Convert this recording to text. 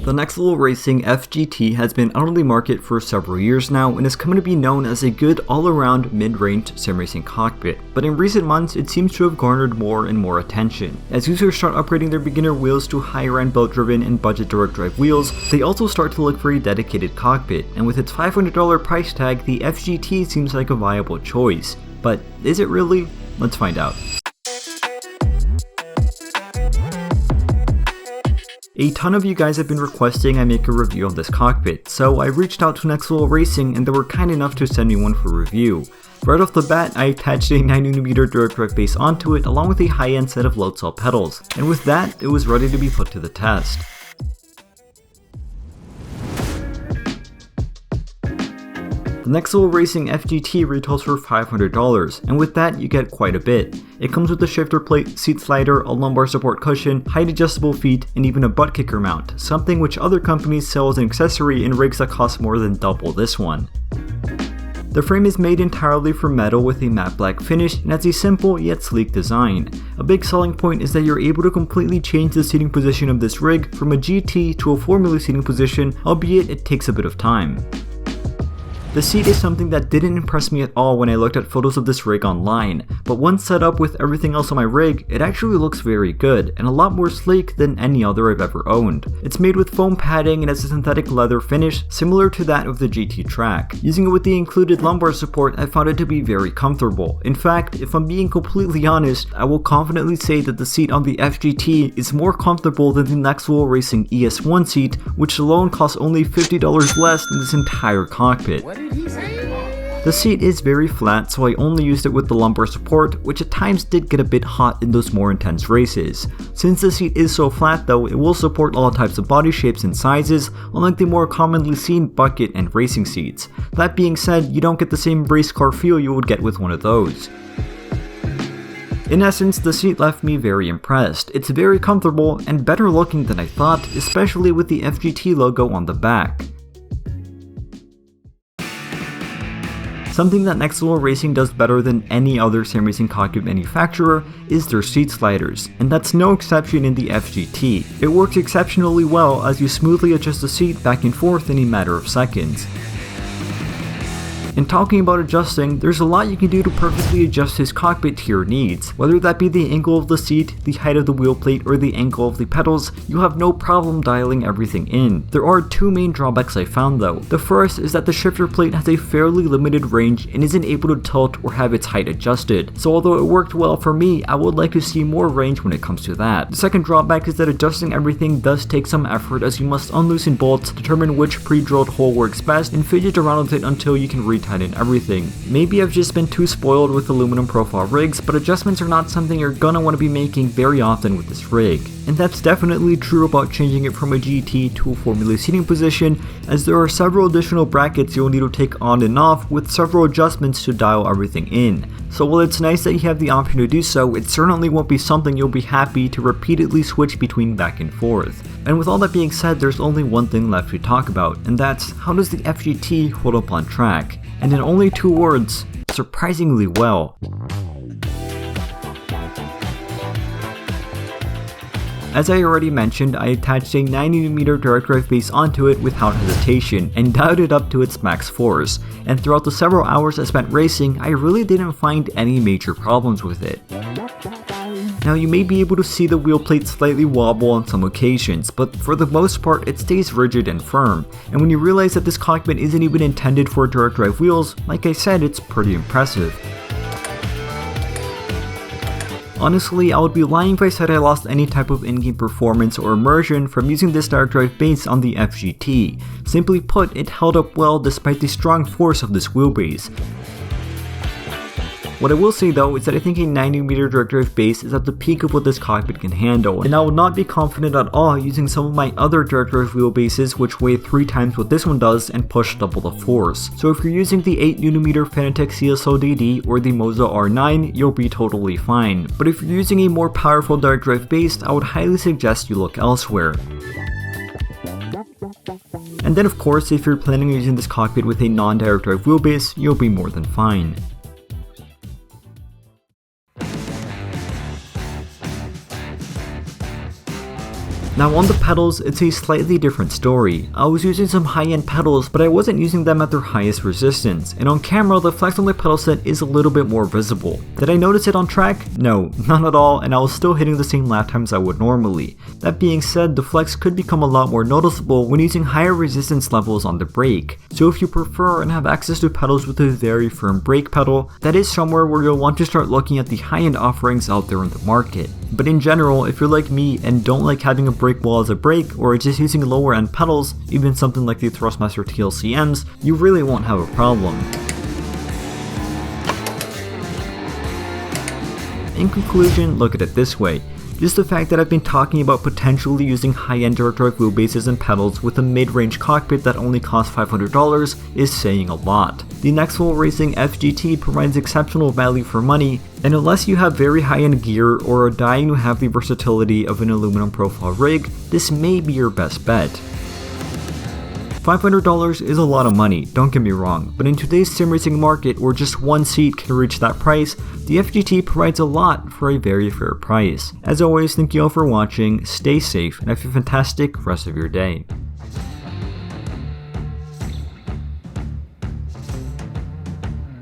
The Next Level Racing FGT has been out on the market for several years now and is coming to be known as a good all-around mid-range sim racing cockpit, but in recent months it seems to have garnered more and more attention. As users start upgrading their beginner wheels to higher-end belt-driven and budget direct drive wheels, they also start to look for a dedicated cockpit, and with its $500 price tag, the FGT seems like a viable choice. But is it really? Let's find out. A ton of you guys have been requesting I make a review on this cockpit, so I reached out to Next Level Racing and they were kind enough to send me one for review. Right off the bat, I attached a 9mm direct drive base onto it along with a high-end set of load cell pedals, and with that, it was ready to be put to the test. The Next Level Racing FGT retails for $500, and with that you get quite a bit. It comes with a shifter plate, seat slider, a lumbar support cushion, height adjustable feet, and even a butt kicker mount, something which other companies sell as an accessory in rigs that cost more than double this one. The frame is made entirely from metal with a matte black finish and has a simple yet sleek design. A big selling point is that you're able to completely change the seating position of this rig from a GT to a Formula seating position, albeit it takes a bit of time. The seat is something that didn't impress me at all when I looked at photos of this rig online, but once set up with everything else on my rig, it actually looks very good and a lot more sleek than any other I've ever owned. It's made with foam padding and has a synthetic leather finish similar to that of the GT Trak. Using it with the included lumbar support, I found it to be very comfortable. In fact, if I'm being completely honest, I will confidently say that the seat on the FGT is more comfortable than the Next Level Racing ES1 seat, which alone costs only $50 less than this entire cockpit. The seat is very flat, so I only used it with the lumbar support, which at times did get a bit hot in those more intense races. Since the seat is so flat though, it will support all types of body shapes and sizes, unlike the more commonly seen bucket and racing seats. That being said, you don't get the same race car feel you would get with one of those. In essence, the seat left me very impressed. It's very comfortable and better looking than I thought, especially with the FGT logo on the back. Something that Next Level Racing does better than any other sim racing cockpit manufacturer is their seat sliders, and that's no exception in the FGT. It works exceptionally well as you smoothly adjust the seat back and forth in a matter of seconds. And talking about adjusting, there's a lot you can do to perfectly adjust this cockpit to your needs. Whether that be the angle of the seat, the height of the wheel plate, or the angle of the pedals, you have no problem dialing everything in. There are two main drawbacks I found though. The first is that the shifter plate has a fairly limited range and isn't able to tilt or have its height adjusted. So although it worked well for me, I would like to see more range when it comes to that. The second drawback is that adjusting everything does take some effort, as you must unloosen bolts, determine which pre-drilled hole works best, and fidget around with it until you can retighten everything. Maybe I've just been too spoiled with aluminum profile rigs, but adjustments are not something you're gonna want to be making very often with this rig. And that's definitely true about changing it from a GT to a Formula seating position, as there are several additional brackets you'll need to take on and off with several adjustments to dial everything in. So while it's nice that you have the option to do so, it certainly won't be something you'll be happy to repeatedly switch between back and forth. And with all that being said, there's only one thing left to talk about, and that's how does the FGT hold up on track? And in only 2 words, surprisingly well. As I already mentioned, I attached a 9mm direct drive base onto it without hesitation and dialed it up to its max force, and throughout the several hours I spent racing, I really didn't find any major problems with it. Now you may be able to see the wheel plate slightly wobble on some occasions, but for the most part it stays rigid and firm, and when you realize that this cockpit isn't even intended for direct drive wheels, like I said, it's pretty impressive. Honestly, I would be lying if I said I lost any type of in-game performance or immersion from using this direct drive base on the FGT. Simply put, it held up well despite the strong force of this wheelbase. What I will say though is that I think a 9mm direct drive base is at the peak of what this cockpit can handle, and I would not be confident at all using some of my other direct drive wheelbases which weigh 3 times what this one does and push double the force. So if you're using the 8mm Fanatec CSL-DD or the MOZA R9, you'll be totally fine. But if you're using a more powerful direct drive base, I would highly suggest you look elsewhere. And then of course, if you're planning on using this cockpit with a non-direct drive wheelbase, you'll be more than fine. Now on the pedals, it's a slightly different story. I was using some high-end pedals, but I wasn't using them at their highest resistance, and on camera the flex on the pedal set is a little bit more visible. Did I notice it on track? No, not at all, and I was still hitting the same lap times I would normally. That being said, the flex could become a lot more noticeable when using higher resistance levels on the brake. So if you prefer and have access to pedals with a very firm brake pedal, that is somewhere where you'll want to start looking at the high-end offerings out there in the market. But in general, if you're like me and don't like having a brake wall as a brake, or just using lower end pedals, even something like the Thrustmaster TLCMs, you really won't have a problem. In conclusion, look at it this way. Just the fact that I've been talking about potentially using high-end dirt track wheelbases and pedals with a mid-range cockpit that only costs $500 is saying a lot. The Nextful Racing FGT provides exceptional value for money, and unless you have very high-end gear or are dying to have the versatility of an aluminum profile rig, this may be your best bet. $500 is a lot of money, don't get me wrong, but in today's sim racing market where just one seat can reach that price, the FGT provides a lot for a very fair price. As always, thank you all for watching, stay safe, and have a fantastic rest of your day.